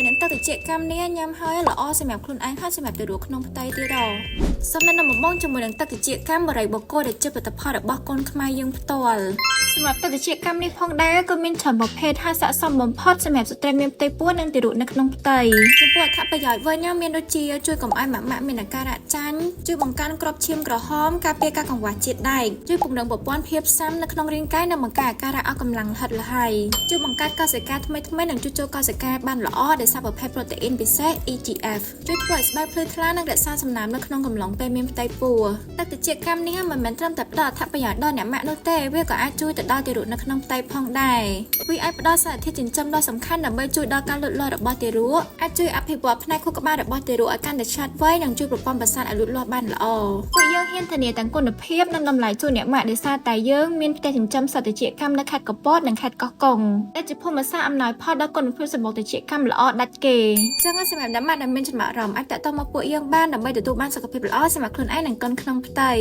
នឹងទឹកត្រជាក់កម្មនេះញ៉ាំហើយល្អសម្រាប់ខ្លួនឯងហើយសម្រាប់ទៅរស់ក្នុងផ្ទៃទៀតសំណែនដំបងជាមួយនឹងទឹកត្រជាក់កម្មបរិយបកគោដែលជាផលិតផលរបស់កូនខ្មែរយើងផ្ទាល់សម្រាប់ទឹកត្រជាក់កម្មនេះផងដែរក៏មានច្រើនប្រភេទហើយស័ក្តិសមបំផុតសម្រាប់ស្ត្រីមានផ្ទៃពោះនិងទារកនៅក្នុងផ្ទៃចំពោះអត្ថប្រយោជន៍វិញមានដូចជាជួយកុំឲ្យម៉ាក់មានអាការៈចាញ់ជួយបង្កើនក្របឈាមក្រហមការពារការកង្វះជាតិដែកជួយពង្រឹងប្រព័ន្ធភាពស៊ាំនៅក្នុងរាងកាយនិងបង្កើនអាការៈអស់កម្លាំងលិតលហើយជួយបង្កើតកោសិកាថ្មីនិងជួយចូលកោសិកាបានល្អដោយសារប្រភេទប្រូតេអ៊ីនពិសេស EGF ជួយធ្វើឲ្យស្បែកភ្លឺថ្លានិងរក្សាសំណើមនៅក្នុងកំឡុងពេលមានផ្ទៃពោះទឹកត្រជាក់កម្មនេះមិនមែនត្រឹមតែផ្ដល់អត្ថប្រយោជន៍ដល់អ្នកម៉ាក់នោះទេវាក៏អាចជួយទៅដល់ទារកនៅក្នុងផ្ទៃផងដែរវាអាចផ្ដល់សារធាតុចិញ្ចឹមដ៏សំខាន់ដើម្បីជួយដល់ការលូតលាស់របស់ទារកអាចជួយអភិវឌ្ឍផ្នែកខួរក្បាលរបស់ទារកឲ្យកាន់តែឆ្លាតវៃនិងជួយប្រព័ន្ធប្រសាទឲ្យលូតលាស់បានល្អពួកយើងហ៊ានធានាទាំងគុណភាពនិងតម្លៃជូនអ្នកម៉ាក់ដោយសារតែយើងមានផ្ទះចិញ្ចឹមសត្វត្រជាក់កម្មនៅខេត្តកំពតនិងខេត្តកោះកុងដែលជាភូមិសាស្ត្រអំណោយផលដល់គុណភាពសម្បកត្រជាក់កម្មល្អដាច់គេចឹងសម្រាប់អ្នកម៉ាក់ដែលមានចំណាប់អារម្មណ៍អាចតាក់ទងមកពួកយើងបានដើម្បីទទួលបានសុខភាពល្អសម្រាប់ខ្លួនឯងនិងកូនក្នុងផ្ទៃ